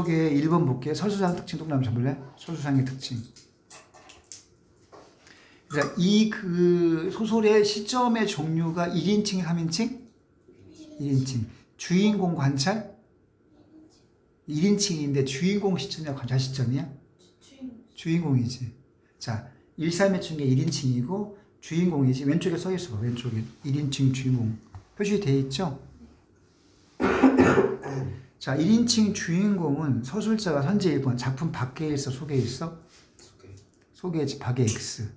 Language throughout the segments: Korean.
거기에 1번 볼게요. 서술상 특징 동그라미 쳐볼래? 서술상의 특징. 그러니까 이 그 소설의 시점의 종류가 1인칭, 3인칭? 1인칭. 주인공 관찰? 1인칭인데 주인공 시점이야? 관찰 시점이야? 주인공이지. 자, 1, 3의 중에 1인칭이고 주인공이지. 왼쪽에 써있어 봐. 왼쪽에 1인칭 주인공 표시되어 있죠? 자, 1인칭 주인공은 서술자가 선지 1번 작품 밖에 있어? 속에 있어? 속에지. 밖에 X.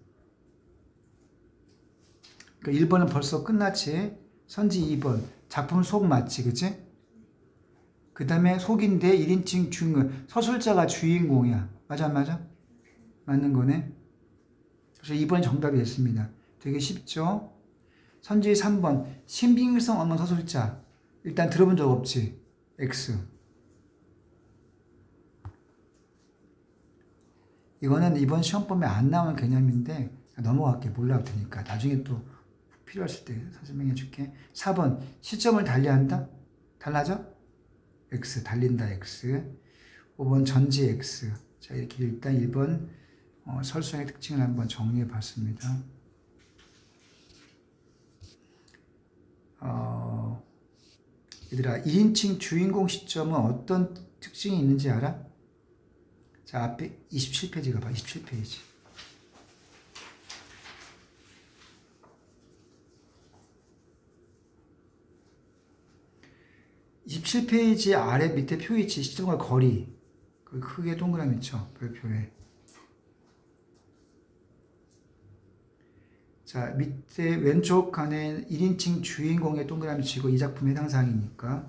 그러니까 1번은 벌써 끝났지. 선지 2번 작품 속 맞지, 그치? 그 다음에 속인데 1인칭 주인공, 서술자가 주인공이야. 맞아 안 맞아? 맞는 거네. 그래서 2번이 정답이 됐습니다. 되게 쉽죠? 선지 3번 신빙성 없는 서술자. 일단 들어본 적 없지? X. 이거는 이번 시험범에 안 나오는 개념인데 넘어갈게. 몰라도 되니까. 나중에 또 필요했을 때 설명해 줄게. 4번 시점을 달리한다? 달라져? X. 달린다 X. 5번 전지 X. 자, 이렇게 일단 1번 설수의 특징을 한번 정리해 봤습니다. 얘들아, 1인칭 주인공 시점은 어떤 특징이 있는지 알아? 자, 앞에 27페이지 가봐. 27페이지. 아래 밑에 표 위치, 시점과 거리. 그 크게 동그라미 쳐. 별표에. 자, 밑에 왼쪽 칸에 1인칭 주인공의 동그라미 치고 이 작품 해당 사항이니까.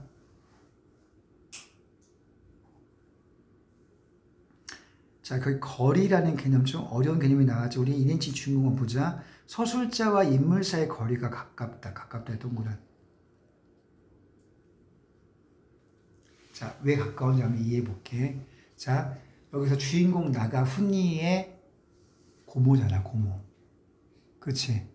자, 그 거리라는 개념 좀 어려운 개념이 나왔죠. 우리 1인칭 주인공을 보자. 서술자와 인물 사이의 거리가 가깝다. 가깝다의 동그라미. 자, 왜 가까운지 한번 이해해 볼게. 자, 여기서 주인공 나가 훈이의 고모잖아, 고모. 그렇지?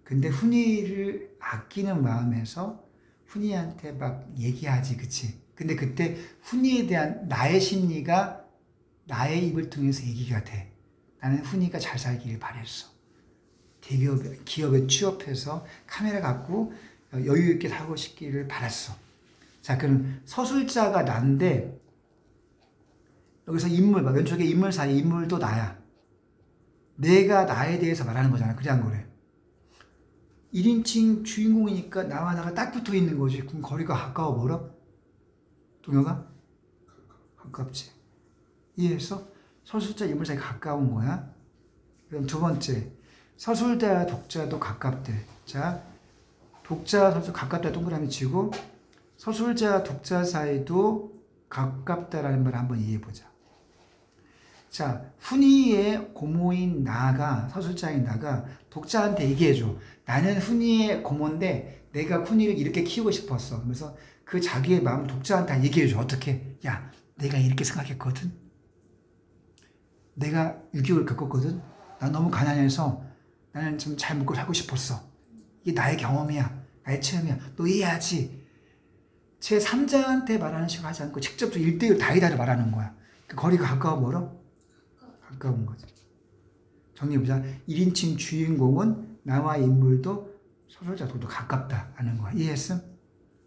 근데 훈이를 아끼는 마음에서 훈이한테 막 얘기하지, 그치? 근데 그때 훈이에 대한 나의 심리가 나의 입을 통해서 얘기가 돼. 나는 훈이가 잘 살기를 바랬어. 기업에 취업해서 카메라 갖고 여유 있게 살고 싶기를 바랐어. 자, 그럼 서술자가 난데 여기서 인물, 왼쪽에 인물 사이 인물도 나야. 내가 나에 대해서 말하는 거잖아. 그래 안 그래? 1인칭 주인공이니까 나와 나가 딱 붙어 있는 거지. 그럼 거리가 가까워 멀어? 동혁아? 가깝지. 이해했어? 서술자 인물 사이 가까운 거야. 그럼 두 번째, 서술자 독자도 가깝대. 자, 독자 서술 가깝다 동그라미 치고 서술자 독자 사이도 가깝다라는 걸 한번 이해해 보자. 자, 훈이의 고모인 나가, 서술자인 나가 독자한테 얘기해줘. 나는 훈이의 고모인데 내가 훈이를 이렇게 키우고 싶었어. 그래서 그 자기의 마음 독자한테 얘기해줘. 어떻게? 야, 내가 이렇게 생각했거든. 내가 6.25를 겪었거든. 나 너무 가난해서 나는 좀 잘 먹고 살고 싶었어. 이게 나의 경험이야. 나의 체험이야. 너 이해하지? 제 3자한테 말하는 식으로 하지 않고 직접 1대1 다이다를 말하는 거야. 그 거리가 가까워 멀어? 가까운 거지. 정리해보자. 1인칭 주인공은 나와 인물도 서술자도 가깝다 하는 거야. 이해했음?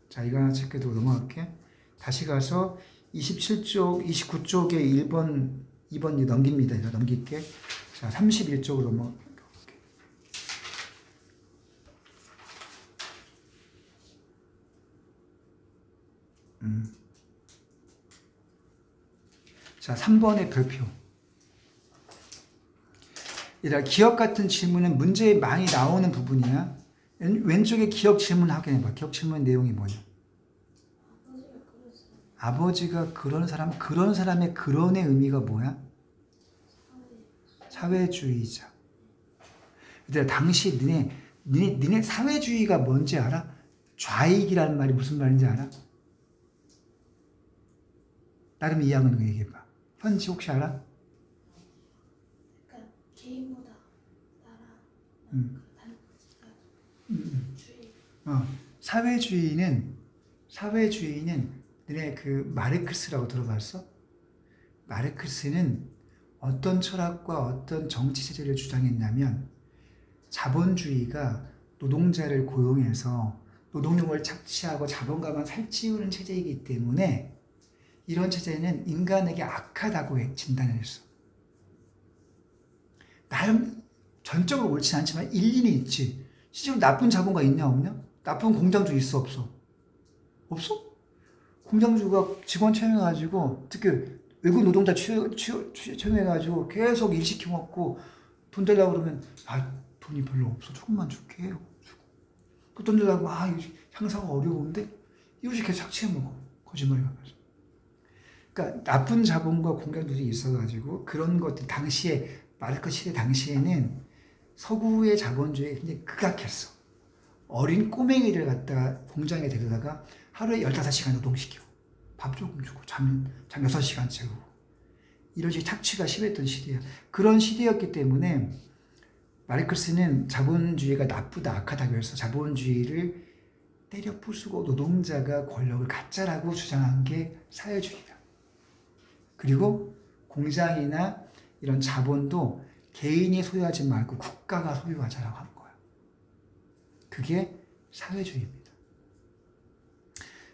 자, 이거 하나 체크해두고 넘어갈게. 다시 가서 27쪽, 29쪽에 1번, 2번 넘깁니다. 이거 넘길게. 자, 31쪽으로 넘어갈게. 자, 3번의 별표. 얘들아, 기억 같은 질문은 문제에 많이 나오는 부분이야. 왼쪽에 기억 질문 확인해봐. 기억 질문 내용이 뭐냐? 아버지가 그런 사람, 그런 사람의 그런의 의미가 뭐야? 사회주의자. 얘들아, 당시 니네 사회주의가 뭔지 알아? 좌익이라는 말이 무슨 말인지 알아? 나름 이해하는 거 얘기해봐. 현지 혹시 알아? 그러니까 개인보다 나라 사회주의는 너네 그 마르크스라고 들어봤어? 마르크스는 어떤 철학과 어떤 정치 체제를 주장했냐면 자본주의가 노동자를 고용해서 노동력을 착취하고 자본가만 살찌우는 체제이기 때문에 이런 체제는 인간에게 악하다고 진단을 했어. 나름 전적으로 옳진 않지만 일리는 있지. 실제로 나쁜 자본가 있냐 없냐? 나쁜 공장주 있어 없어? 없어? 공장주가 직원 채용해가지고 특히 외국 노동자 채용해가지고 계속 일 시켜먹고 돈 달라고 그러면 돈이 별로 없어 조금만 줄게 해요. 그 돈 달라고 향사가 어려운데 이것이 계속 착취해먹어. 거짓말이면서. 그러니까 나쁜 자본과 공장들이 있어가지고 그런 것들 당시에 마르크스 시대 당시에는 서구의 자본주의에 굉장히 극악했어. 어린 꼬맹이를 갖다가 공장에 데려다가 하루에 15시간 노동시켜. 밥 조금 주고 잠 6시간 재우고. 이런 식의 착취가 심했던 시대야. 그런 시대였기 때문에 마르크스는 자본주의가 나쁘다, 악하다고 해서 자본주의를 때려 부수고 노동자가 권력을 갖자라고 주장한 게 사회주의다. 그리고 공장이나 이런 자본도 개인이 소유하지 말고 국가가 소유하자라고 한 거야. 그게 사회주의입니다.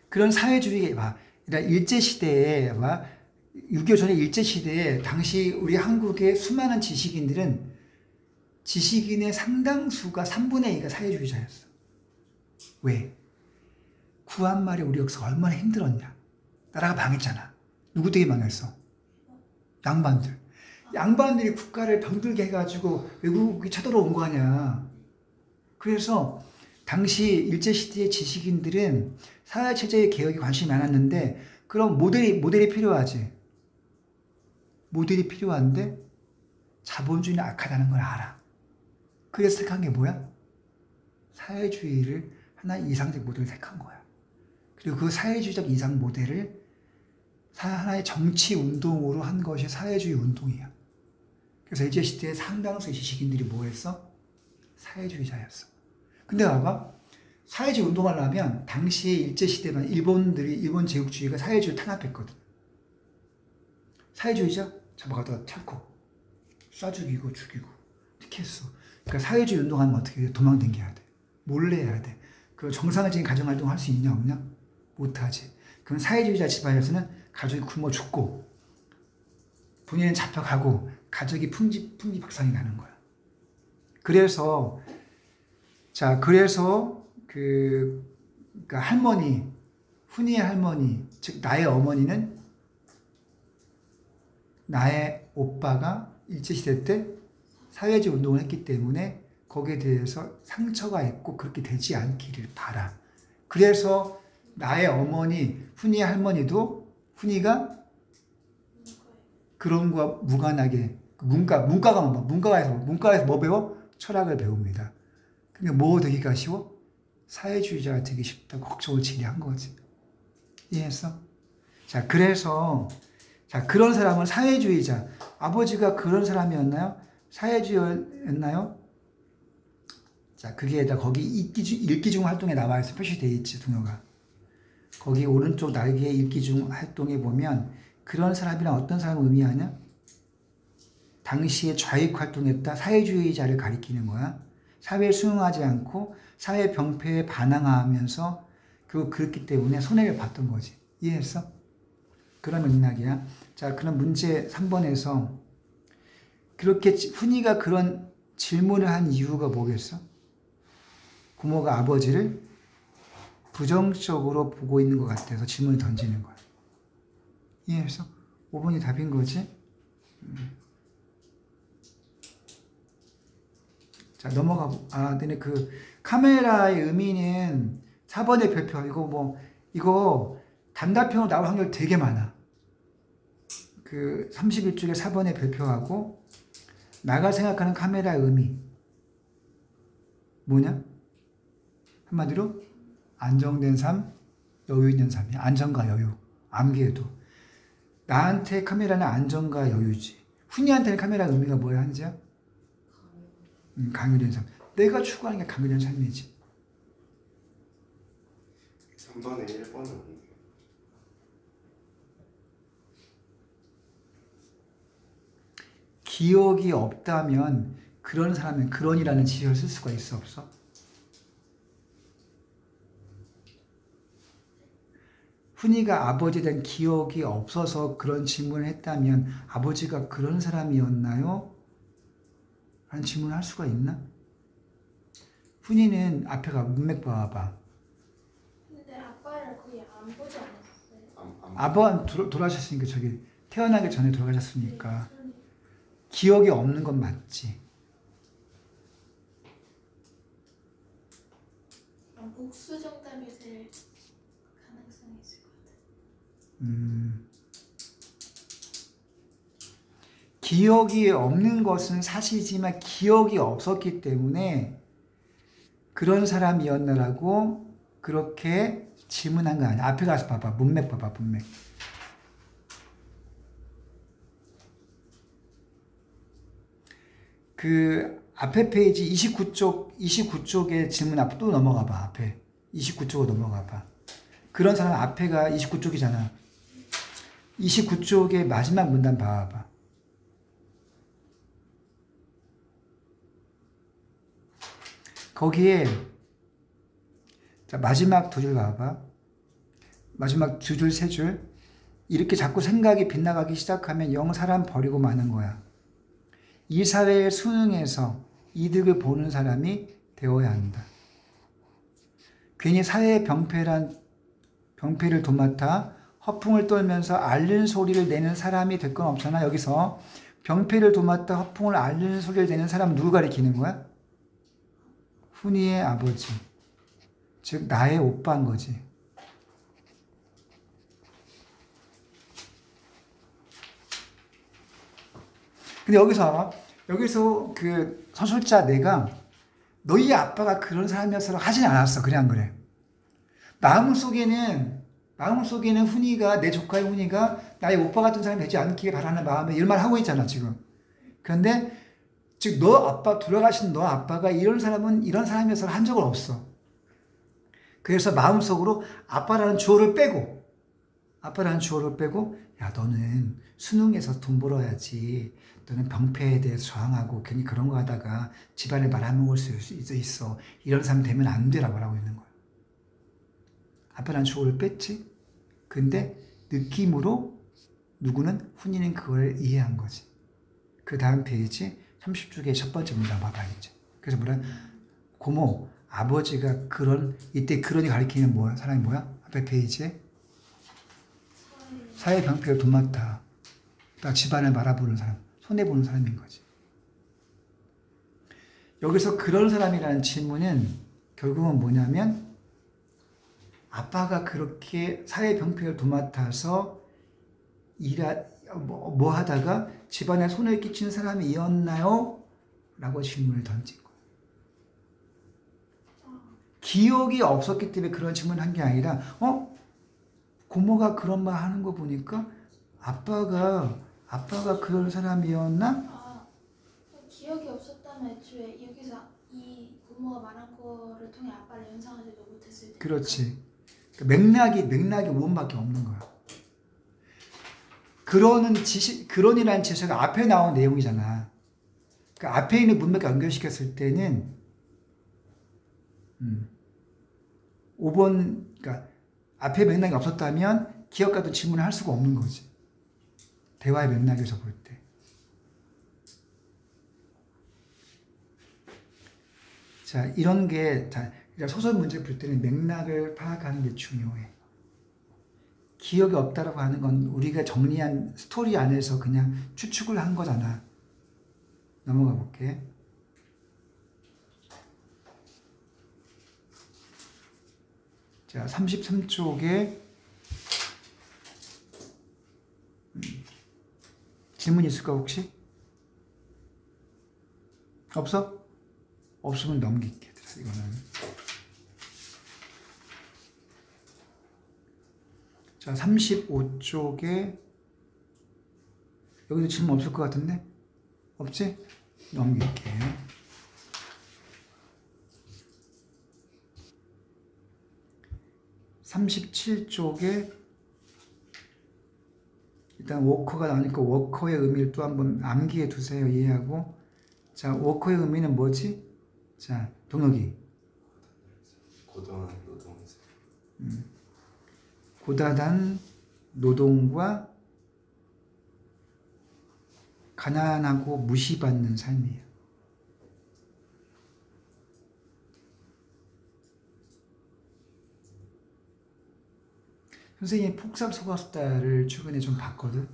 그런 사회주의가 일제시대에 6.25 전의 일제시대에 당시 우리 한국의 수많은 지식인들은 지식인의 상당수가 3분의 2가 사회주의자였어. 왜? 구한말의 우리 역사가 얼마나 힘들었냐. 나라가 망했잖아. 누구 때문에 망했어? 양반들. 양반들이 국가를 병들게 해가지고 외국이 쳐들어온 거 아니야. 그래서 당시 일제시대의 지식인들은 사회체제의 개혁에 관심이 많았는데 그럼 모델이 필요하지. 모델이 필요한데 자본주의는 악하다는 걸 알아. 그래서 택한 게 뭐야? 사회주의를 하나의 이상적 모델을 택한 거야. 그리고 그 사회주의적 이상 모델을 하나의 정치 운동으로 한 것이 사회주의 운동이야. 그래서 일제시대의 상당수의 지식인들이 뭐 했어? 사회주의자였어. 근데 봐봐. 사회주의 운동을 하면 당시에 일제시대만 일본 제국주의가 사회주의 탄압했거든. 사회주의자 잡아가다가 찾고 쏴 죽이고 이렇게 했어. 그러니까 사회주의 운동하면 어떻게 해? 도망다녀야 돼. 몰래 해야 돼. 그 정상적인 가정활동 할 수 있냐 없냐? 못하지. 그럼 사회주의자 집안에서는 가족이 굶어 죽고 본인은 잡혀가고 가족이 풍지박산이 나는 거야. 그래서 그러니까 할머니, 훈이의 할머니, 즉 나의 어머니는 나의 오빠가 일제시대 때 사회주의 운동을 했기 때문에 거기에 대해서 상처가 있고 그렇게 되지 않기를 바라. 그래서 나의 어머니, 훈이의 할머니도 훈이가 그런 거와 무관하게 문과에서 뭐 배워? 철학을 배웁니다. 그러니까 뭐 되기가 쉬워? 사회주의자가 되기 쉽다고 걱정을 지니한 거지. 이해했어? 그래서 그런 사람은 사회주의자. 아버지가 그런 사람이었나요? 사회주의였나요? 그게 거기 일기중 활동에 나와 있어 표시되어 있지, 동요가. 거기 오른쪽 날개 일기중 활동에 보면 그런 사람이란 어떤 사람을 의미하냐? 당시에 좌익 활동했다 사회주의자를 가리키는 거야. 사회에 수용하지 않고 사회 병폐에 반항하면서 그렇기 때문에 손해를 봤던 거지. 이해했어? 그런 맥락이야. 그럼 문제 3번에서 그렇게 훈이가 그런 질문을 한 이유가 뭐겠어? 부모가 아버지를 부정적으로 보고 있는 것 같아서 질문을 던지는 거야. 이해했어? 5번이 답인 거지? 넘어가. 근데 그 카메라의 의미는 4번의 별표. 이거 단답형으로 나올 확률 되게 많아. 그 31쪽에 4번의 별표하고 나가 생각하는 카메라의 의미. 뭐냐? 한마디로 안정된 삶, 여유 있는 삶이야. 안정과 여유. 암기해도. 나한테 카메라는 안정과 여유지. 훈이한테는 카메라의 의미가 뭐야, 한지야? 강요된 삶. 내가 추구하는 게 강요된 삶이지. 3번에 1번은 기억이 없다면 그런 사람은 그런이라는 지시를 쓸 수가 있어 없어? 훈이가 아버지에 대한 기억이 없어서 그런 질문을 했다면 아버지가 그런 사람이었나요? 라는 질문을 할 수가 있나? 훈이는 앞에가 문맥 봐봐. 근데 아빠를 거의 안 보지 않았어요? 아버는 돌아가셨으니까 저기 태어나기 전에 돌아가셨으니까 네. 기억이 없는 건 맞지. 복수 정답이 될 가능성이 있을 것 같아요. 기억이 없는 것은 사실이지만 기억이 없었기 때문에 그런 사람이었나라고 그렇게 질문한 거 아니야. 앞에 가서 봐봐. 문맥 봐봐. 문맥. 그 앞에 페이지 29쪽의 질문 앞으로 또 넘어가 봐. 앞에 29쪽으로 넘어가 봐. 그런 사람 앞에가 29쪽이잖아. 29쪽의 마지막 문단 봐봐. 거기에 자, 마지막 두 줄 봐봐. 마지막 두 줄, 세 줄. 이렇게 자꾸 생각이 빗나가기 시작하면 영 사람 버리고 마는 거야. 이 사회의 수능에서 이득을 보는 사람이 되어야 한다. 괜히 사회의 병폐를 도맡아 허풍을 떨면서 앓는 소리를 내는 사람이 될 건 없잖아. 여기서 병폐를 도맡아 허풍을 앓는 소리를 내는 사람은 누구 가리키는 거야? 훈이의 아버지. 즉 나의 오빠인 거지. 근데 여기서 그 서술자 내가 너희 아빠가 그런 사람이었어라고 하진 않았어. 그래 안 그래? 마음속에는 훈이가 내 조카의 훈이가 나의 오빠 같은 사람이 되지 않기를 바라는 마음에 이런 말 하고 있잖아 지금. 그런데 즉 돌아가신 너 아빠가 이런 사람이었어 한 적은 없어. 그래서 마음속으로 아빠라는 주어를 빼고 야 너는 수능에서 돈 벌어야지. 너는 병폐에 대해서 저항하고 괜히 그런 거 하다가 집안에 말아먹을 수 있어. 이런 사람 되면 안 되라고 하고 있는 거야. 아빠라는 주어를 뺐지. 근데 느낌으로 누구는 훈이는 그걸 이해한 거지. 그 다음 페이지 30쪽의 첫 번째 문단 봐봐 이제. 그래서 뭐라? 고모 아버지가 이때 그런이 가리키는 사람이 뭐야? 앞에 페이지에 사회 병폐를 도맡아 집안을 말아보는 사람, 손해보는 사람인 거지. 여기서 그런 사람이라는 질문은 결국은 뭐냐면 아빠가 그렇게 사회 병폐를 도맡아서 뭐 하다가 집안에 손해를 끼치는 사람이었나요? 라고 질문을 던진 거예요. 기억이 없었기 때문에 그런 질문을 한 게 아니라 고모가 그런 말 하는 거 보니까 아빠가 그런 사람이었나? 기억이 없었다면 애초에 여기서 이 고모가 말한 거를 통해 아빠를 연상하지도 못했을 텐데. 그렇지. 맥락이 5번밖에 없는 거야. 그런이라는 지시가 앞에 나온 내용이잖아. 그 앞에 있는 문맥과 연결시켰을 때는 5번, 그러니까 앞에 맥락이 없었다면 기억과도 질문을 할 수가 없는 거지. 대화의 맥락에서 볼 때. 자, 이런 게 소설 문제 풀 때는 맥락을 파악하는 게 중요해. 기억이 없다라고 하는 건 우리가 정리한 스토리 안에서 그냥 추측을 한 거잖아. 넘어가 볼게. 자, 33쪽에 질문 있을까 혹시? 없어? 없으면 넘길게. 이거는. 자, 35쪽에 여기도 질문 없을 것 같은데? 없지? 넘길게. (37쪽에) 일단 워커가 나오니까 워커의 의미를 또 한번 암기해 두세요. 이해하고. 자, 워커의 의미는 뭐지? 자, 동혁이. 고단한 노동에서. 고단한 노동과 가난하고 무시받는 삶이에요. 선생님이 폭삭 속았수다를 최근에 좀 봤거든.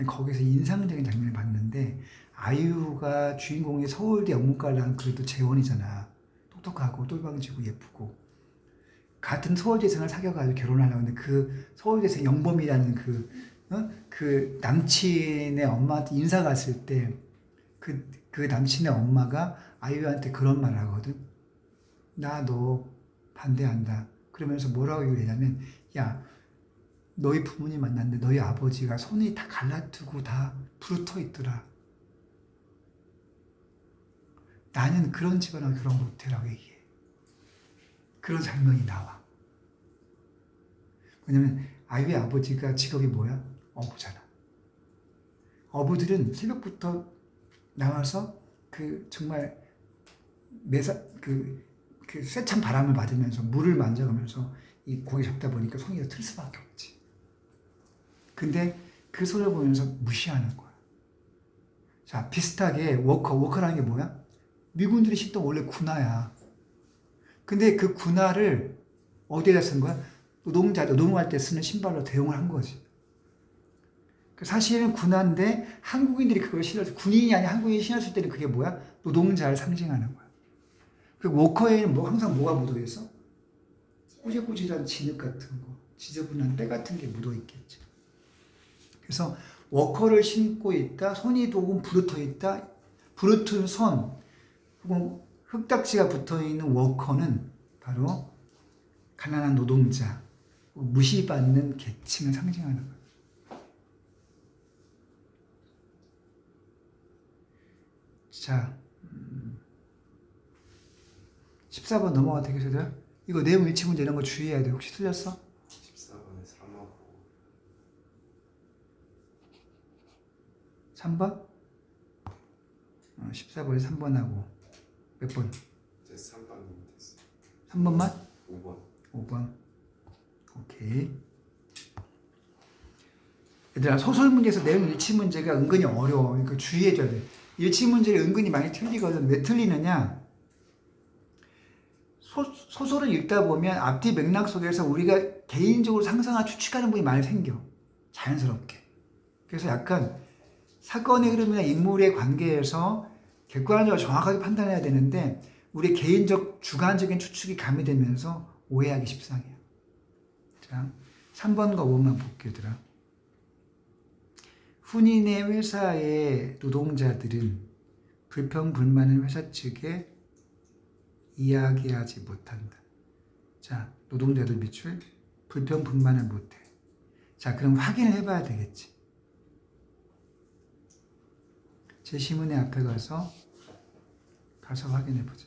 거기서 인상적인 장면을 봤는데 아이유가 주인공이 서울대 영문과를 나온 그래도 재원이잖아. 똑똑하고 똘방지고 예쁘고 같은 서울대생을 사귀어가지고 결혼하려고 하는데 그 서울대생 영범이라는 그 남친의 엄마한테 인사 갔을 때 그 남친의 엄마가 아이유한테 그런 말을 하거든. 나 너 반대한다. 그러면서 뭐라고 얘기를 하냐면 야 너희 부모님 만났는데 너희 아버지가 손이 다 갈라뜨고 다 부르터 있더라. 나는 그런 집안하고 결혼 못해라고 얘기해. 그런 장면이 나와. 왜냐면 아이유의 아버지가 직업이 뭐야? 어부잖아. 어부들은 새벽부터 나와서 정말 그 쇠찬 바람을 맞으면서 물을 만져가면서 이 고기 잡다 보니까 손이 틀 수밖에 없지. 근데 그 손을 보면서 무시하는 거야. 자, 비슷하게 워커라는 게 뭐야? 미군들이 신던 원래 군화야. 근데 그 군화를 어디에다 쓴 거야? 노동할 때 쓰는 신발로 대용을 한 거지. 사실은 군화인데 한국인들이 그걸 신어서 군인이 아닌 한국인이 신었을 때는 그게 뭐야? 노동자를 상징하는 거야. 그 워커에는 항상 뭐가 묻어 있어? 꾸질꾸질한 진흙 같은 거, 지저분한 때 같은 게 묻어 있겠지. 그래서 워커를 신고 있다, 손이 조금 부르터 있다, 부르튼 손, 혹은 흙딱지가 붙어 있는 워커는 바로 가난한 노동자, 무시받는 계층을 상징하는 거예요. 자, 14번 넘어가도 되겠어요? 이거 내용 일치 문제 이런 거 주의해야 돼. 혹시 틀렸어? 14번에 3하고 3번? 14번에 3번하고 몇 번? 이제 3번이 됐어. 3번만? 5번. 5번. 오케이. 얘들아, 소설 문제에서 내용 일치 문제가 은근히 어려워. 그러니까 주의해줘야 돼. 일치 문제를 은근히 많이 틀리거든. 왜 틀리느냐? 소설을 읽다 보면 앞뒤 맥락 속에서 우리가 개인적으로 상상하고 추측하는 부분이 많이 생겨. 자연스럽게. 그래서 약간 사건의 흐름이나 인물의 관계에서 객관적으로 정확하게 판단해야 되는데 우리 개인적 주관적인 추측이 가미되면서 오해하기 십상이야. 자, 3번과 5번만 볼게요, 얘들아. 훈인의 회사의 노동자들은 불평불만은 회사 측에 이야기하지 못한다. 자, 노동자들 밑줄 불평불만을 못해. 자, 그럼 확인을 해봐야 되겠지. 제시문의 앞에 가서 확인해보자.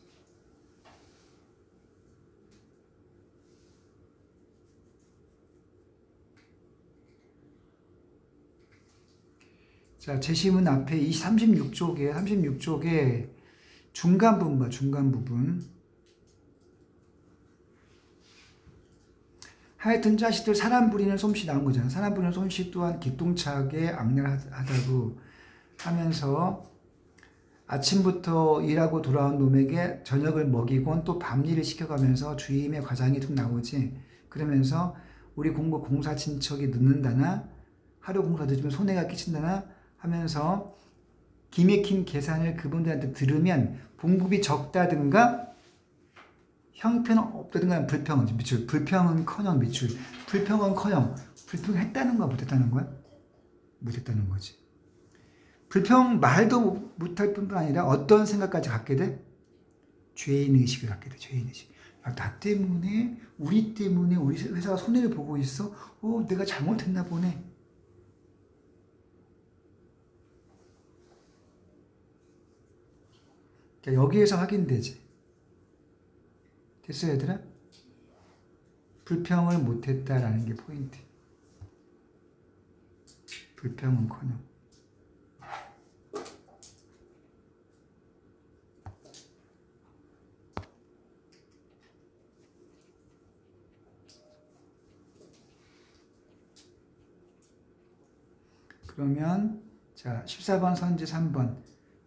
자, 제시문 앞에 36쪽에 중간 부분 봐, 중간 부분. 하여튼 자식들 사람 부리는 솜씨 나온 거잖아. 사람 부리는 솜씨 또한 기똥차게 악랄하다고 하면서 아침부터 일하고 돌아온 놈에게 저녁을 먹이곤 또 밤일을 시켜가면서 주임의 과장이 툭 나오지. 그러면서 우리 공사 친척이 늦는다나 하루 공사 늦으면 손해가 끼친다나 하면서 기맥힌 계산을 그분들한테 들으면 봉급이 적다든가 형편은 없다든가 불평은 미출, 불평은커녕 미출, 불평은커녕 불평했다는 거야 못했다는 거야? 못했다는 거지. 불평 말도 못할 뿐만 아니라 어떤 생각까지 갖게 돼? 죄인의식을 갖게 돼. 죄인의식. 나 때문에 우리 때문에 우리 회사가 손해를 보고 있어? 내가 잘못했나 보네. 여기에서 확인되지. 됐어요, 얘들아? 불평을 못했다라는 게 포인트. 불평은커녕. 그러면 자 14번 선지 3번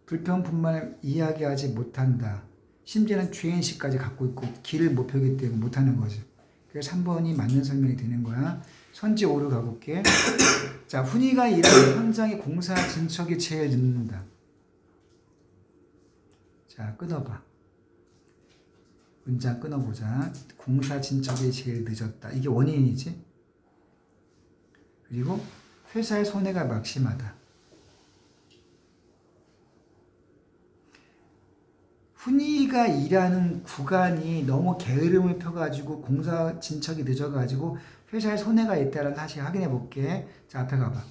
불평분만을 이야기하지 못한다. 심지어는 주행식까지 갖고 있고 길을 못 펴기 때문에 못하는 거죠. 그래서 3번이 맞는 설명이 되는 거야. 선지 5로 가볼게. 자, 훈이가 일하는 현장의 공사 진척이 제일 늦는다. 자, 끊어봐. 문장 끊어보자. 공사 진척이 제일 늦었다. 이게 원인이지. 그리고 회사의 손해가 막심하다. 훈이가 일하는 구간이 너무 게으름을 펴가지고 공사 진척이 늦어가지고 회사에 손해가 있다는 사실 확인해 볼게. 자, 앞에 가봐.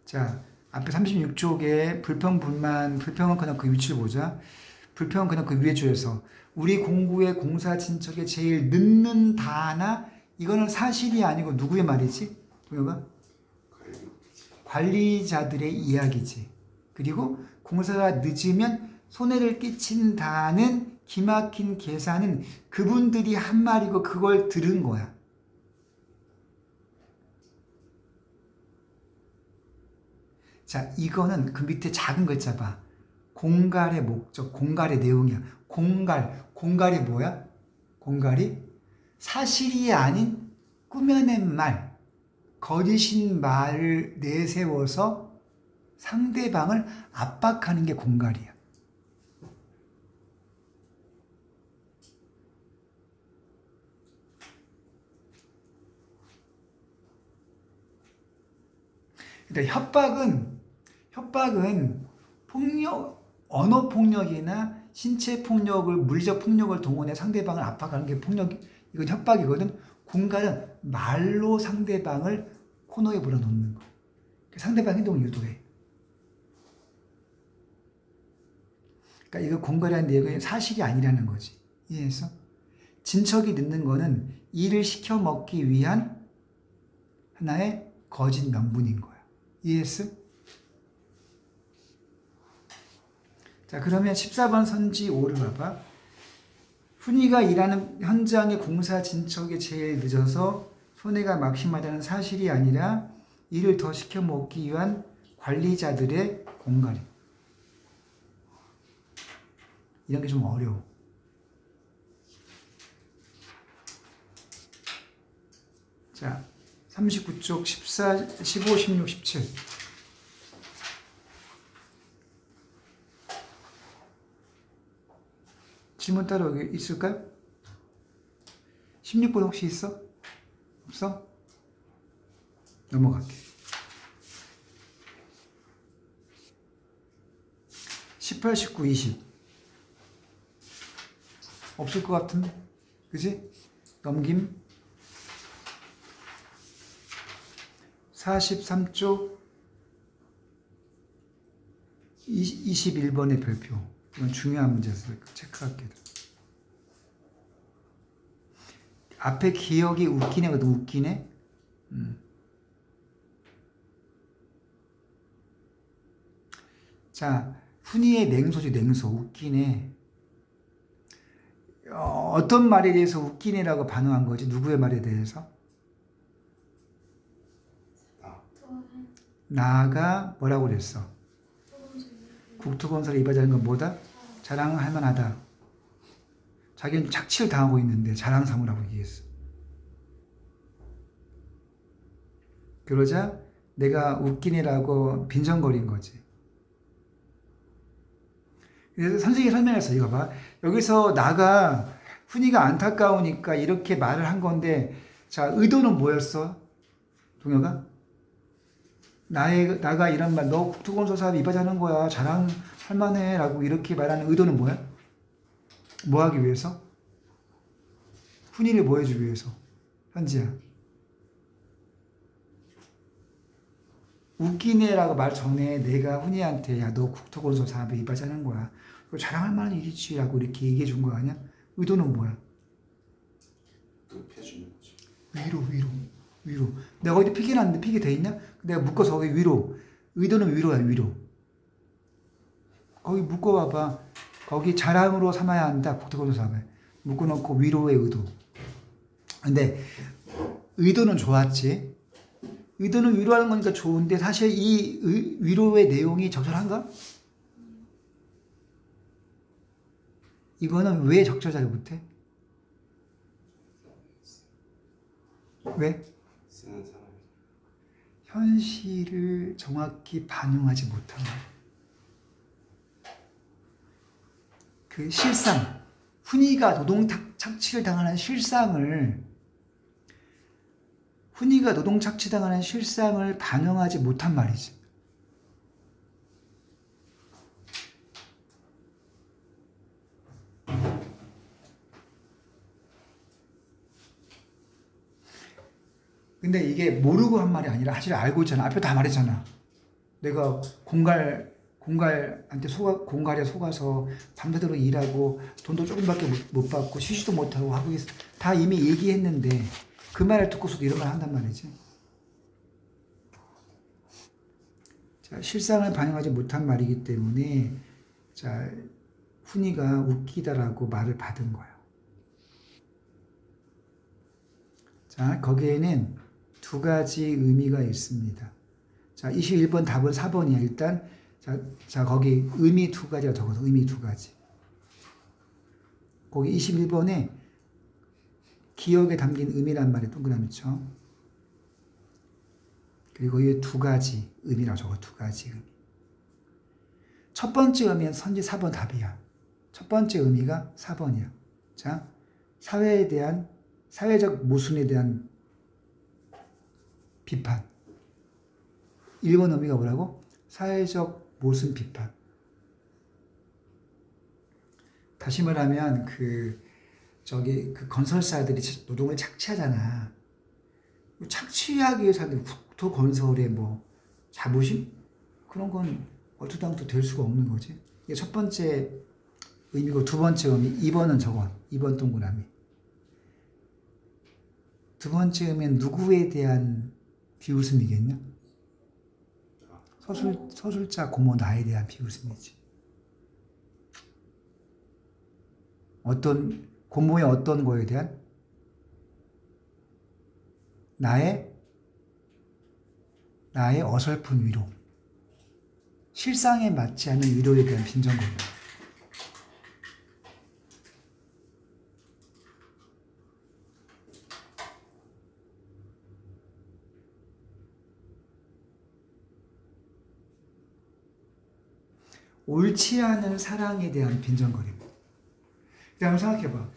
자, 앞에 36쪽에 불평분만, 불평은 그냥 그 위치를 보자. 불평은 그냥 그 위에 줄에서 우리 공구의 공사 진척에 제일 늦는다나 이거는 사실이 아니고 누구의 말이지? 동혁아? 관리자들의 이야기지. 그리고 공사가 늦으면 손해를 끼친다는 기막힌 계산은 그분들이 한 말이고 그걸 들은 거야. 자, 이거는 그 밑에 작은 글자 봐. 공갈의 목적, 공갈의 내용이야. 공갈이 뭐야? 공갈이 사실이 아닌 꾸며낸 말, 거짓인 말을 내세워서 상대방을 압박하는 게 공갈이야. 그러니까 협박은 폭력, 언어 폭력이나 신체 폭력을, 물리적 폭력을 동원해 상대방을 압박하는 게 이건 협박이거든. 공갈은 말로 상대방을 코너에 몰아넣는 거야. 상대방 행동을 유도해. 그러니까 이거 공갈이라는 내용이 사실이 아니라는 거지. 이해했어? 진척이 늦는 거는 일을 시켜 먹기 위한 하나의 거짓 명분인 거야. 이해했어? 자, 그러면 14번 선지 5를 봐봐. 훈이가 일하는 현장의 공사 진척이 제일 늦어서 손해가 막심하다는 사실이 아니라 일을 더 시켜 먹기 위한 관리자들의 공갈이. 이런 게 좀 어려워. 자, 39쪽 14, 15, 16, 17. 질문 따로 있을까요? 16번 혹시 있어? 없어? 넘어갈게. 18, 19, 20. 없을 것 같은데? 그지? 넘김. 43쪽 21번의 별표. 이건 중요한 문제에서 체크할게. 앞에 기억이 웃기네거든. 웃기네. 자, 훈이의 냉소지. 냉소. 웃기네. 어떤 말에 대해서 웃기네라고 반응한 거지? 누구의 말에 대해서? 나가 뭐라고 그랬어? 국토건설에 이바지하는 건 뭐다? 자랑할 만하다. 자기는 착취를 당하고 있는데 자랑 삼으라고 얘기했어. 그러자 내가 웃기네라고 빈정거린 거지. 그래서 선생님이 설명했어. 이거 봐. 여기서 나가 훈이가 안타까우니까 이렇게 말을 한 건데, 자, 의도는 뭐였어? 동혁아? 나가 이런 말, 너 국토건설 사업 이바지하는 거야. 자랑할 만해. 라고 이렇게 말하는 의도는 뭐야? 뭐 하기 위해서? 훈이를 뭐 해주기 위해서? 현지야. 웃기네라고 말 전에 내가 훈이한테 야, 너 국토건설 사업에 이바지하는 거야. 자랑할 만한 일이지. 라고 이렇게 얘기해 준 거 아니야? 의도는 뭐야? 높여주는 거죠. 위로. 내가 어디 픽해놨는데 픽이 돼 있냐? 내가 묶어서 거기 위로. 의도는 위로야, 위로. 거기 묶어봐봐. 거기 자랑으로 삼아야 한다. 복덕으로 삼아야. 묶어놓고 위로의 의도. 근데 의도는 좋았지. 의도는 위로하는 거니까 좋은데 사실 이 위로의 내용이 적절한가? 이거는 왜 적절하지 못해? 왜? 쓰는 사람이 현실을 정확히 반영하지 못한 거야. 그 실상, 훈이가 노동 착취를 당하는 실상을 반영하지 못한 말이지. 근데 이게 모르고 한 말이 아니라 사실 알고 있잖아. 앞에 다 말했잖아. 내가 공갈한테 공갈에 속아서 밤새도록 일하고 돈도 조금밖에 못 받고 쉬지도 못하고 하고 있어. 다 이미 얘기했는데 그 말을 듣고서도 이런 말 한단 말이지. 자, 실상을 반영하지 못한 말이기 때문에 자, 훈이가 웃기다라고 말을 받은 거예요. 자, 거기에는 두 가지 의미가 있습니다. 자, 21번 답은 4번이야. 일단 자, 거기 의미 두 가지가 적어서 의미 두 가지. 거기 21번에 기억에 담긴 의미란 말이 동그라미 쳐. 그리고 이 두 가지 의미라고 적어. 두 가지 의미. 첫 번째 의미는 선지 4번 답이야. 첫 번째 의미가 4번이야. 자, 사회에 대한 사회적 모순에 대한 비판. 1번 의미가 뭐라고? 사회적 모순 비판. 다시 말하면 그 건설사들이 노동을 착취하잖아. 착취하기 위해서 하는 국토 건설의 뭐 자부심? 그런 건 얼토당토 될 수가 없는 거지. 이게 첫 번째 의미고 두 번째 의미. 2번은 저거. 2번 동그라미. 두 번째 의미는 누구에 대한 비웃음이겠냐? 서술자 고모 나에 대한 비웃음이지. 고모의 어떤 거에 대한? 나의 어설픈 위로. 실상에 맞지 않는 위로에 대한 빈정거리다. 옳지 않은 사랑에 대한 빈정거림. 한번 생각해봐.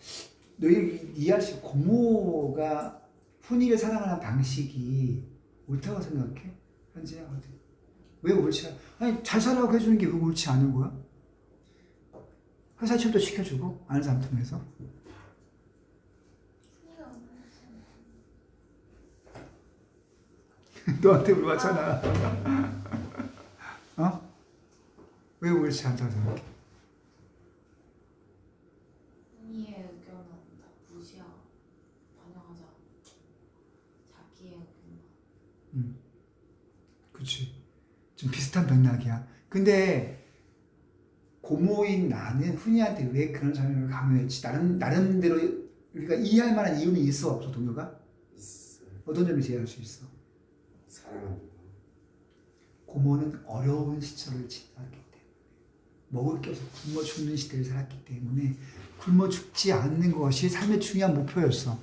너희 이해할 수 있어. 고모가 훈이를 사랑하는 방식이 옳다고 생각해? 현진아, 어때? 왜 옳지 않아? 아니, 잘 살라고 해주는 게 왜 옳지 않은 거야? 회사 취업도 시켜주고, 아는 사람 통해서. 너한테 물어봤잖아. 어? 왜 옳지 않다고 생각해? 훈이의 의견은 다 무시하고 반영하자. 자기의 의견만. 그치. 좀 비슷한 맥락이야. 근데 고모인 나는 훈이한테 왜 그런 설명을 강요했지? 나름대로 우리가 이해할 만한 이유는 있어 없어? 동료가? 있어요. 어떤 점에서 이해할 수 있어? 사랑하는 거. 고모는 어려운 시절을 지났기 때문에 먹을 게 없어 굶어 죽는 시대를 살았기 때문에 굶어 죽지 않는 것이 삶의 중요한 목표였어.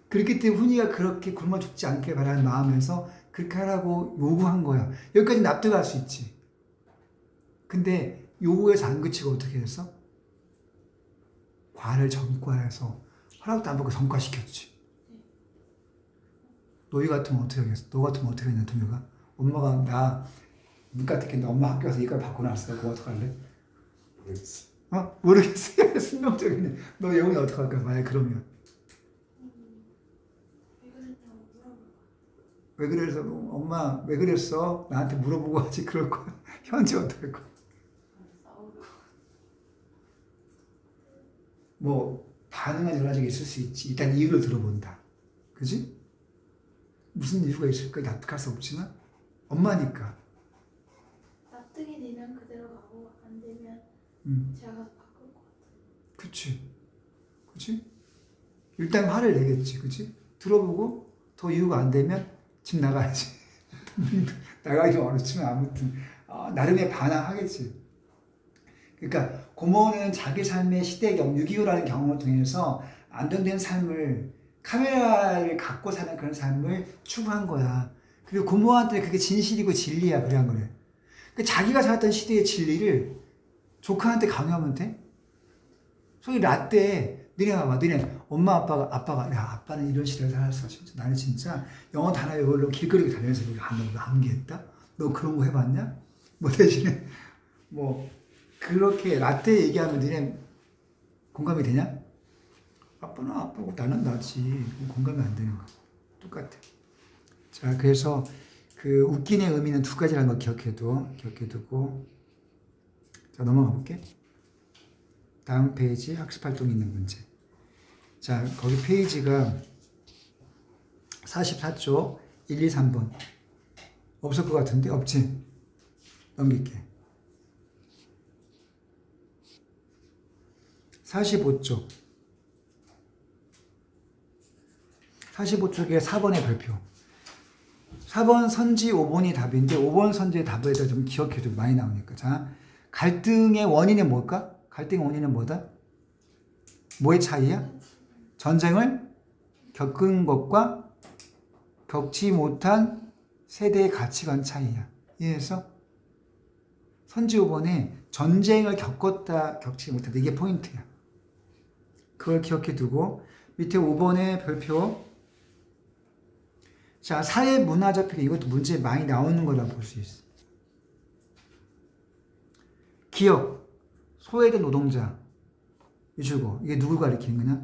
그렇기 때문에 훈이가 그렇게 굶어 죽지 않게 바라는 마음에서 그렇게 하라고 요구한 거야. 여기까지 납득할 수 있지. 근데 요구에서 안 그치고 어떻게 했어? 과를 전과해서 허락도 안 받고 전과시켰지. 너희 같으면 어떻게 하겠어? 너 같으면 어떻게 했냐, 동료가? 엄마가 나 문과 특히 엄마 학교 가서 이걸 받고 나왔어. 그거 어떡할래? 모르겠어. 모르겠어. 순명적이네. 너 영훈이 어떡할까? 만약 그러면. 왜 그랬냐고 물어봐. 왜 그래서 엄마 왜 그랬어? 나한테 물어보고 하지. 그럴 거야. 현지 어떡할 거야? 싸우고. 뭐 반응은 여러 가지가 있을 수 있지. 일단 이유를 들어본다. 그지? 무슨 이유가 있을까 납득할 수 없지만 엄마니까. 납득이 되면 그대로 가고 안 되면 제가 가서 바꿀 것 같아요. 그치. 그치? 일단 화를 내겠지. 그치? 들어보고 더 이유가 안 되면 집 나가야지. 나가기 어렵지만 아무튼 나름의 반항하겠지. 그러니까 고모는 자기 삶의 시대경 6.25라는 경험을 통해서 안정된 삶을 카메라를 갖고 사는 그런 삶을 추구한 거야. 그리고 고모한테 그게 진실이고 진리야. 그래 안 그래? 그러니까 자기가 살았던 시대의 진리를 조카한테 강요하면 돼? 소위 라떼 너네 봐봐. 너네 엄마 아빠가 야 아빠는 이런 시대를 살았어. 진짜 나는 진짜 영어 단어 외우려고 길거리 다니면서 너 암기했다? 너 그런 거 해봤냐? 뭐 대신에 뭐 그렇게 라떼 얘기하면 너네 공감이 되냐? 아빠는 아빠고 나는 나지. 공감이 안 되는 거. 똑같아. 자, 그래서 그 웃긴의 의미는 두 가지라는 거 기억해두고. 자, 넘어가 볼게. 다음 페이지 학습활동이 있는 문제. 자, 거기 페이지가 44쪽 1, 2, 3번. 없을 것 같은데? 없지? 넘길게. 45쪽. 45쪽에 4번의 별표. 4번 선지 5번이 답인데 5번 선지의 답에 대해서 좀 기억해도 많이 나오니까. 자, 갈등의 원인은 뭘까? 갈등의 원인은 뭐다? 뭐의 차이야? 전쟁을 겪은 것과 겪지 못한 세대의 가치관 차이야. 이해해서? 선지 5번에 전쟁을 겪었다, 겪지 못했다. 이게 포인트야. 그걸 기억해 두고 밑에 5번의 별표. 자, 사회 문화적 패기. 이것도 문제에 많이 나오는 거라 볼 수 있어. 기업, 소외된 노동자, 주고 이게 누굴 가리키는 거냐?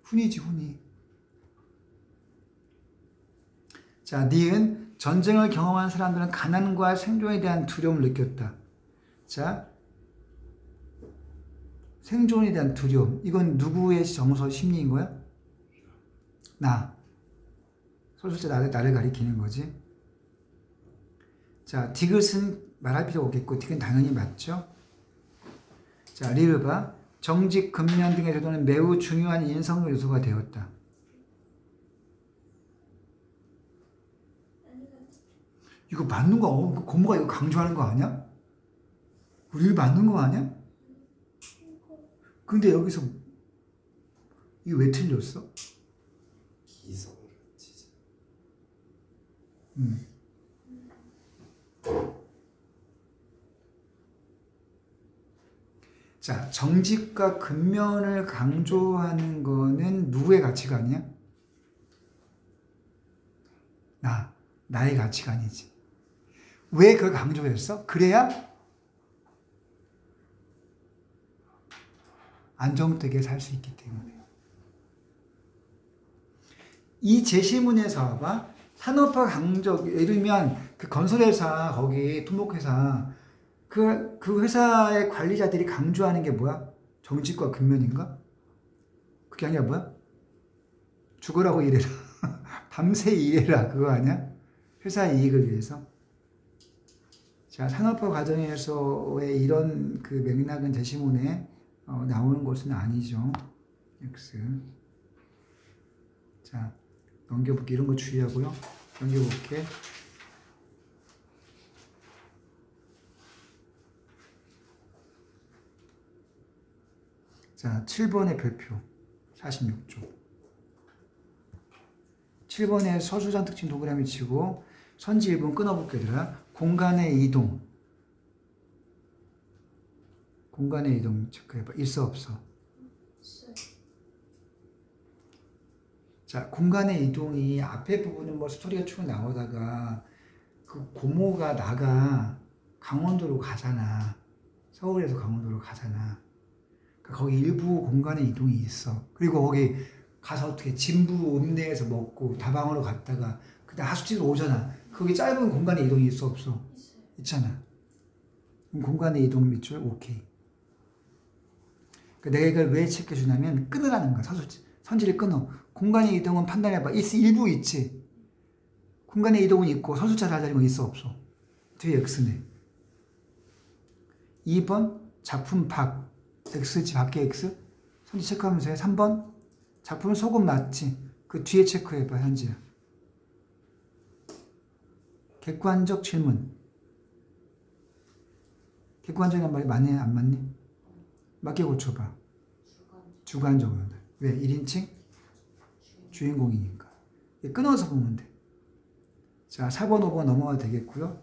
훈이지, 훈이. 자, 니은 전쟁을 경험한 사람들은 가난과 생존에 대한 두려움을 느꼈다. 자, 생존에 대한 두려움. 이건 누구의 정서 심리인 거야? 나. 소설자 나를 가리키는 거지. 자, 디귿은 말할 필요 없겠고, 디귿은 당연히 맞죠? 자, 리을바. 정직, 근면 등에서는 매우 중요한 인성 요소가 되었다. 이거 맞는 거, 고모가 이거 강조하는 거 아니야? 우리 맞는 거 아니야? 근데 여기서 이거 왜 틀렸어? 기성을 진짜. 자, 정직과 근면을 강조하는 거는 누구의 가치관이야? 나의 가치관이지. 왜 그걸 강조했어? 그래야 안정되게 살 수 있기 때문에. 이 제시문에서 봐봐. 산업화 강조, 예를 들면 그 건설회사, 거기 토목회사, 그 회사의 관리자들이 강조하는 게 뭐야? 정직과 근면인가? 그게 아니라 뭐야? 죽으라고 일해라. 밤새 일해라. 그거 아니야? 회사 이익을 위해서. 자, 산업화 과정에서의 이런 그 맥락은 제시문에 나오는 것은 아니죠. X. 자, 넘겨볼게. 이런 거 주의하고요. 넘겨볼게. 자, 7번의 별표. 46쪽. 7번에 서술상 특징 동그라미 치고 선지 1번 끊어볼게 얘들아. 공간의 이동. 공간의 이동 체크해봐. 있어 없어? 있어요. 자, 공간의 이동이 앞에 부분은 뭐 스토리가 쭉 나오다가 그 고모가 나가 강원도로 가잖아. 서울에서 강원도로 가잖아. 그러니까 거기 일부 공간의 이동이 있어. 그리고 거기 가서 어떻게 진부 읍내에서 먹고 다방으로 갔다가 그다음 하숙집으로 오잖아. 거기 짧은 공간의 이동이 있어 없어? 있어요. 있잖아. 그럼 공간의 이동 밑줄 오케이. 내가 이걸 왜 체크해주냐면 끊으라는 거야. 선지를 끊어. 공간의 이동은 판단해봐. 일부 있지. 공간의 이동은 있고 서술자 달라진 건 있어 없어? 뒤에 X네. 2번 작품 밖 X지 밖에 X 선지 체크하면서 해. 3번 작품 속은 맞지. 그 뒤에 체크해봐 현지야. 객관적 질문. 객관적이란 말이 맞니 안 맞니? 맞게 고쳐봐. 주관적으로. 왜? 1인칭? 주인공이니까. 끊어서 보면 돼. 자, 4번, 5번 넘어가도 되겠고요.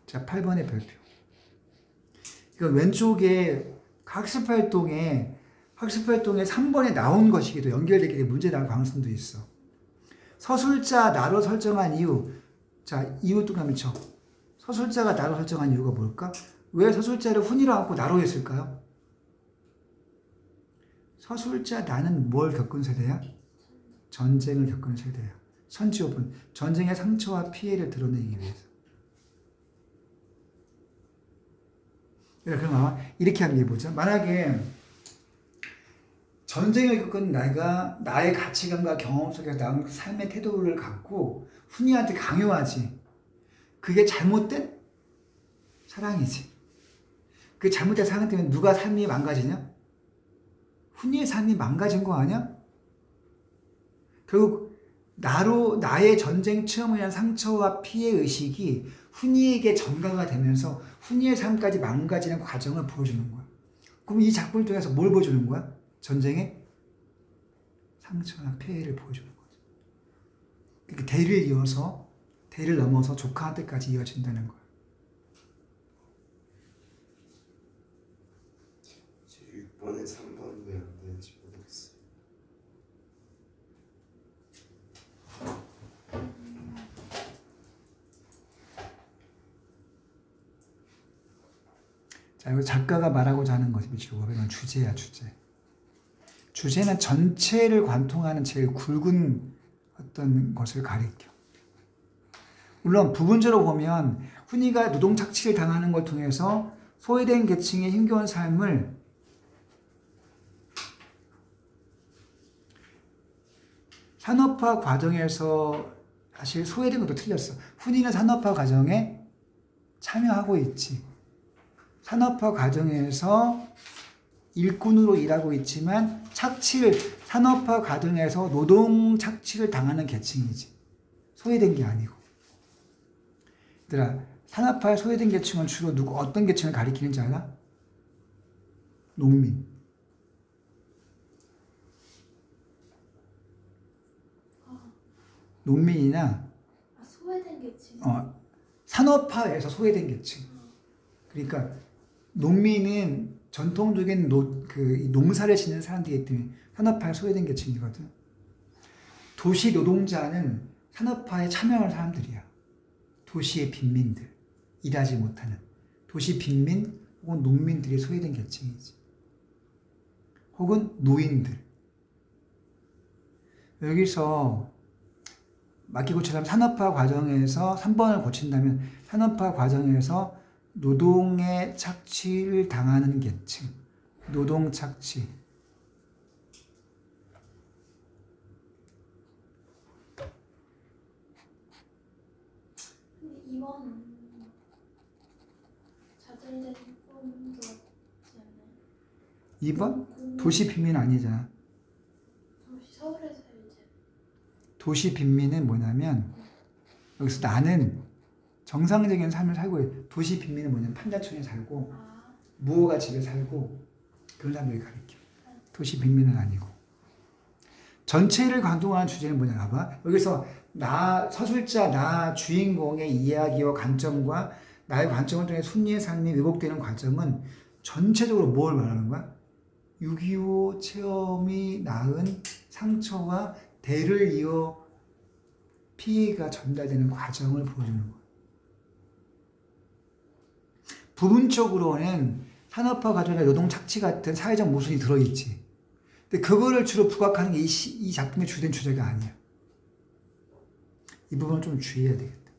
자, 8번의 별표. 이건 왼쪽에 학습활동에 3번에 나온 것이기도 연결되기 때문에 문제 나올 가능성도 있어. 서술자 나로 설정한 이유. 자, 이유 동그라미 쳐. 서술자가 나로 설정한 이유가 뭘까? 왜 서술자를 훈이로 하고 나로 했을까요? 서술자 나는 뭘 겪은 세대야? 전쟁을 겪은 세대야. 선지오분. 전쟁의 상처와 피해를 드러내기 위해서. 그럼 이렇게 하는 게 뭐죠? 만약에 전쟁을 겪은 내가 나의 가치관과 경험 속에서 나온 삶의 태도를 갖고 훈이한테 강요하지. 그게 잘못된 사랑이지. 그 잘못된 사랑 때문에 누가 삶이 망가지냐? 훈이의 삶이 망가진 거 아니야? 결국 나의 전쟁 체험에 대한 상처와 피해 의식이 훈이에게 전가가 되면서 훈이의 삶까지 망가지는 과정을 보여주는 거야. 그럼 이 작품을 통해서 뭘 보여주는 거야? 전쟁의 상처나 피해를 보여주는 거죠. 그러니까 대를 넘어서 조카한테까지 이어진다는 거야. 6번에 3번 왜 안 되는지 모르겠어요. 자, 이거 작가가 말하고자 하는 것이 이건 주제야, 주제. 주제는 전체를 관통하는 제일 굵은 어떤 것을 가리켜. 물론 부분적으로 보면 훈이가 노동 착취를 당하는 걸 통해서 소외된 계층의 힘겨운 삶을 산업화 과정에서 사실 소외된 것도 틀렸어. 훈이는 산업화 과정에 참여하고 있지. 산업화 과정에서 일꾼으로 일하고 있지만 산업화 과정에서 노동 착취를 당하는 계층이지. 소외된 게 아니고. 얘들아, 산업화에 소외된 계층은 주로 어떤 계층을 가리키는지 알아? 농민. 농민이나 소외된 계층. 산업화에서 소외된 계층. 그러니까 농민은 전통적인 농사를 짓는 사람들이기 때문에 산업화에 소외된 계층이거든. 도시 노동자는 산업화에 참여할 사람들이야. 도시의 빈민들, 일하지 못하는 도시 빈민 혹은 농민들이 소외된 계층이지. 혹은 노인들. 여기서 맡기고처럼 산업화 과정에서 3번을 고친다면 산업화 과정에서 노동의 착취를 당하는 계층, 노동 착취. 근데 2번은 좌절된 꿈도 없지 않나요? 2번? 도시 빈민 아니잖아. 서울에서 이제 도시 빈민은 뭐냐면 여기서 나는 정상적인 삶을 살고 있어요. 도시 빈민은 뭐냐면 판자촌에 살고 무허가 집에 살고 그런 사람들을 가리켜. 도시 빈민은 아니고. 전체를 관통하는 주제는 뭐냐 봐봐. 여기서 서술자 주인공의 이야기와 관점과 나의 관점을 통해 순리의 삶이 왜곡되는 과정은 전체적으로 뭘 말하는 거야? 6.25 체험이 낳은 상처와 대를 이어 피해가 전달되는 과정을 보여주는 거야. 부분적으로는 산업화 과정에 노동 착취 같은 사회적 모순이 들어있지. 근데 그거를 주로 부각하는 게 이 작품의 주된 주제가 아니야. 이 부분을 좀 주의해야 되겠다.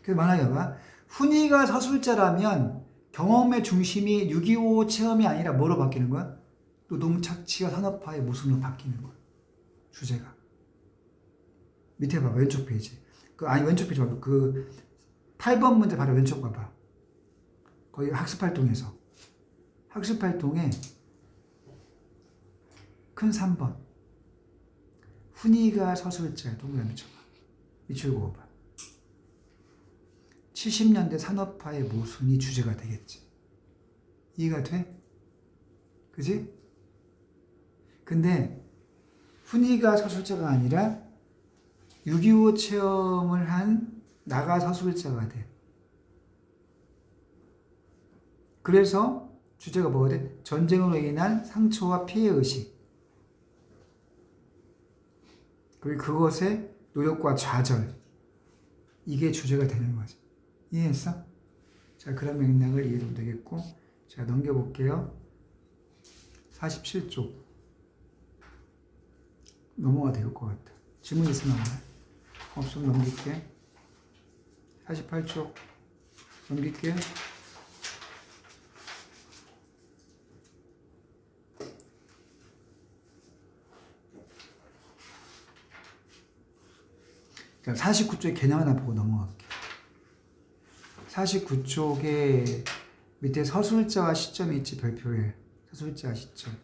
그래서 만약에 봐. 훈이가 서술자라면 경험의 중심이 6.25 체험이 아니라 뭐로 바뀌는 거야? 노동착취와 산업화의 모순으로 바뀌는 거야. 주제가. 밑에 봐봐. 왼쪽 페이지. 왼쪽 페이지 봐봐. 8번 문제 바로 왼쪽 봐봐. 거기 학습활동에서. 학습활동에 큰 3번. 훈이가 서술자야. 동그라미 쳐봐. 밑줄 그어봐. 70년대 산업화의 모순이 주제가 되겠지. 이해가 돼? 그지? 근데 훈이가 서술자가 아니라 6.25 체험을 한 나가 서술자가 돼. 그래서 주제가 뭐가 돼? 전쟁으로 인한 상처와 피해의식. 그리고 그것의 노력과 좌절. 이게 주제가 되는 거지. 이해했어? 자, 그런 맥락을 이해하면 되겠고. 자, 넘겨볼게요. 47쪽. 넘어가 될 것 같아. 질문 있으면 말해. 없으면 넘길게. 48쪽. 넘길게. 그러니까 49쪽의 개념 하나 보고 넘어갈게. 49쪽에 밑에 서술자와 시점이 있지, 별표에. 서술자와 시점.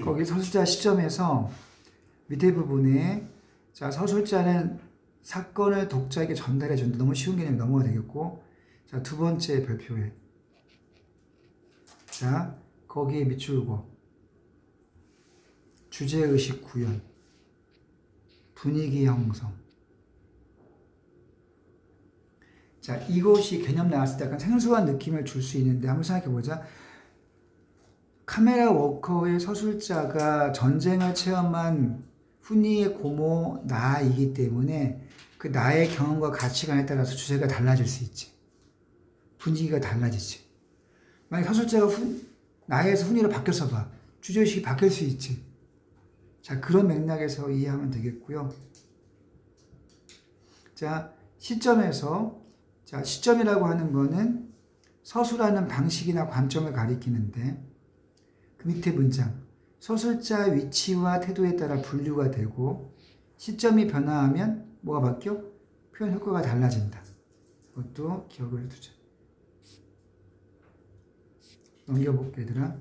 거기 서술자 시점에서 밑에 부분에 자, 서술자는 사건을 독자에게 전달해 준다. 너무 쉬운 개념이 넘어가 되겠고. 자, 두 번째 별표에. 자, 거기에 밑줄고. 주제의식 구현. 분위기 형성. 자, 이것이 개념 나왔을 때 약간 생소한 느낌을 줄 수 있는데 한번 생각해 보자. 카메라 워커의 서술자가 전쟁을 체험한 훈이의 고모 나이기 때문에 그 나의 경험과 가치관에 따라서 주제가 달라질 수 있지. 분위기가 달라지지. 만약 서술자가 나에서 훈이로 바뀌어서 봐. 주제의식이 바뀔 수 있지. 자, 그런 맥락에서 이해하면 되겠고요. 자, 시점에서, 자, 시점이라고 하는 거는 서술하는 방식이나 관점을 가리키는데, 그 밑에 문장, 서술자 위치와 태도에 따라 분류가 되고, 시점이 변화하면 뭐가 바뀌어? 표현 효과가 달라진다. 그것도 기억을 두자. 넘겨볼게, 얘들아.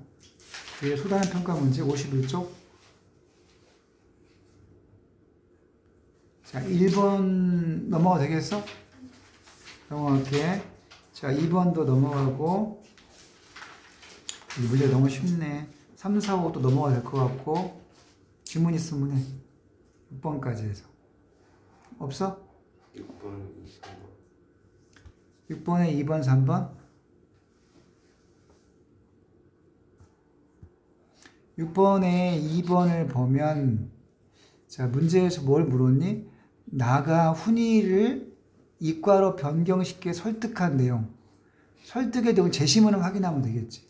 뒤에 소단한 평가 문제 51쪽. 자, 1번 넘어가도 되겠어? 넘어갈게. 자, 2번도 넘어가고, 이 문제 너무 쉽네. 3, 4, 5도 넘어가야 될 것 같고, 질문 있으면 해. 6번까지 해서. 없어? 6번, 6번에 2번, 3번? 6번에 2번을 보면, 자, 문제에서 뭘 물었니? 나가 훈이를 이과로 변경시켜 설득한 내용. 설득의 내용 제시문을 확인하면 되겠지.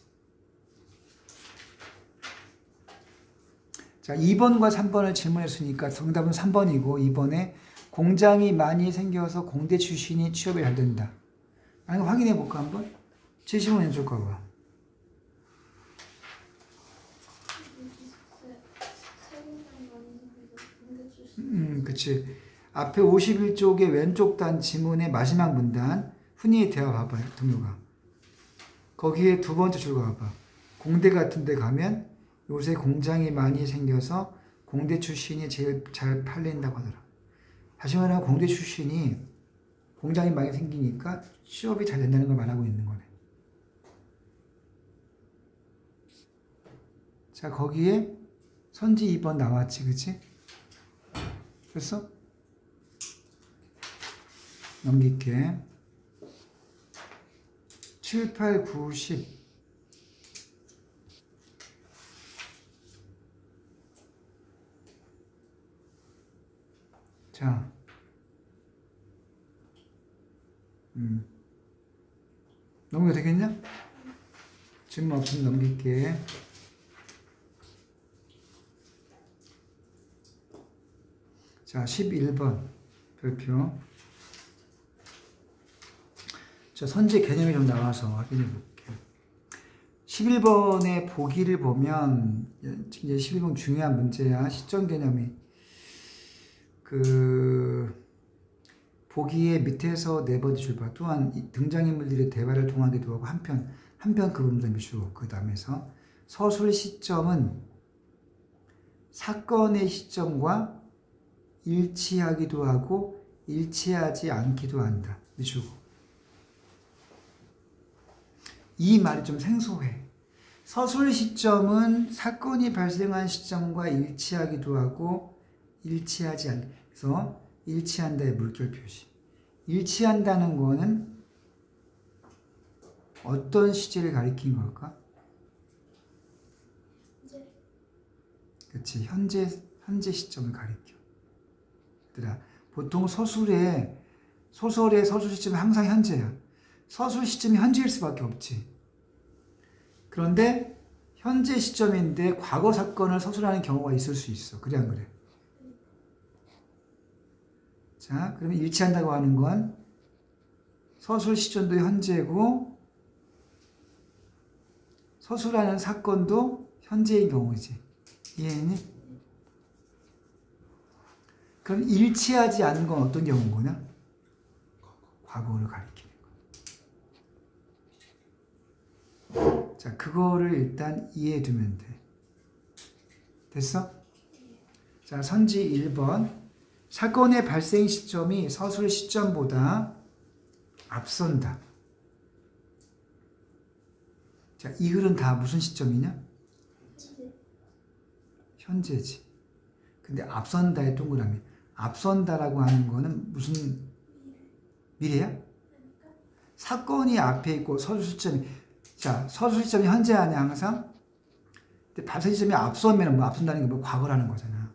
자, 2번과 3번을 질문했으니까 정답은 3번이고 2번에 공장이 많이 생겨서 공대 출신이 취업이 잘 된다. 아니, 확인해 볼까 한번? 제시문 해줄까 봐. 그치. 앞에 51쪽의 왼쪽 단 지문의 마지막 문단, 훈이의 대화 봐봐요, 동료가. 거기에 두 번째 줄 가봐. 공대 같은 데 가면 요새 공장이 많이 생겨서 공대 출신이 제일 잘 팔린다고 하더라. 다시 말하면 공대 출신이 공장이 많이 생기니까 취업이 잘 된다는 걸 말하고 있는 거네. 자, 거기에 선지 2번 나왔지, 그치? 됐어? 넘길게. 7, 8, 9, 10. 자. 넘겨도 되겠냐? 질문 없으면 넘길게. 자, 자, 11번 별표. 자, 선제 개념이 좀 나와서 확인해 볼게요. 11번의 보기를 보면, 이제 11번 중요한 문제야. 시점 개념이. 보기의 밑에서 네 번째 줄바. 또한 등장인물들의 대화를 통하기도 하고, 한편 그 부분도 미주고, 그 다음에서 서술 시점은 사건의 시점과 일치하기도 하고, 일치하지 않기도 한다. 미주고. 이 말이 좀 생소해. 서술 시점은 사건이 발생한 시점과 일치하기도 하고 일치하지 않. 그래서 일치한다의 물결 표시. 일치한다는 거는 어떤 시제를 가리킨 걸까? 그렇지. 현재 시점을 가리켜. 얘들아, 보통 소설의 서술 시점은 항상 현재야. 서술 시점이 현재일 수밖에 없지. 그런데 현재 시점인데 과거 사건을 서술하는 경우가 있을 수 있어. 그래 안 그래? 자, 그러면 일치한다고 하는 건 서술 시점도 현재고 서술하는 사건도 현재인 경우지. 이해했니? 그럼 일치하지 않은 건 어떤 경우인 거냐? 과거를 가리키는 거. 자, 그거를 일단 이해해 두면 돼. 됐어? 자, 선지 1번. 사건의 발생 시점이 서술 시점보다 앞선다. 자, 이 글은 다 무슨 시점이냐? 현재지. 근데 앞선다의 동그라미. 앞선다라고 하는 거는 무슨 미래야? 사건이 앞에 있고 서술 시점이. 자, 서술 시점이 현재 아니야 항상? 근데 발생 시점이 앞서면 뭐 앞선다는 게 뭐 과거라는 거잖아.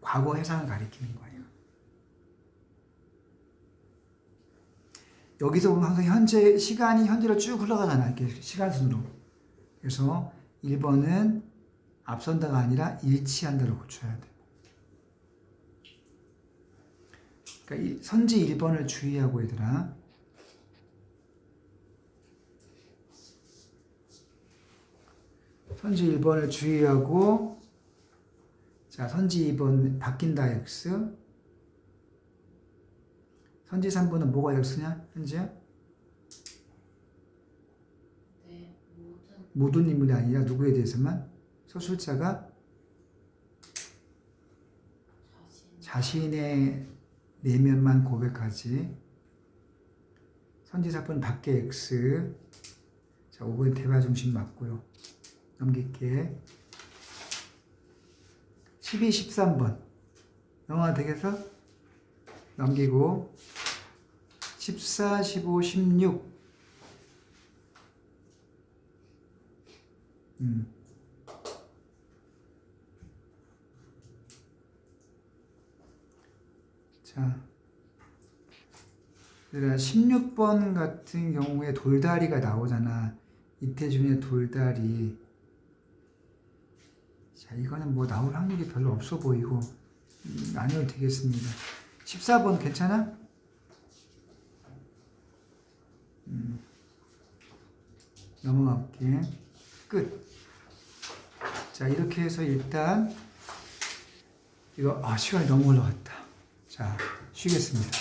과거 해상을 가리키는 거예요. 여기서 보면 항상 현재 시간이 현재로 쭉 흘러가잖아. 이렇게 시간순으로. 그래서 1번은 앞선다가 아니라 일치한다로 고쳐야 돼. 그러니까 선지 1번을 주의하고 얘들아. 선지 1번을 주의하고, 자, 선지 2번 바뀐다 X. 선지 3번은 뭐가 X냐? 현재? 네, 모든 인물이 아니라 누구에 대해서만? 서술자가 자신의 내면만 고백하지. 선지 4번 밖에 X. 자, 5번 대화 중심 맞고요. 넘길게. 12, 13번. 영화 되겠어? 넘기고. 14, 15, 16. 자. 16번 같은 경우에 돌다리가 나오잖아. 이태준의 돌다리. 자, 이거는 뭐 나올 확률이 별로 없어 보이고 안 해도 되겠습니다. 14번 괜찮아? 넘어갈게. 끝. 자, 이렇게 해서 일단 이거 시간이 너무 올라갔다. 자, 쉬겠습니다.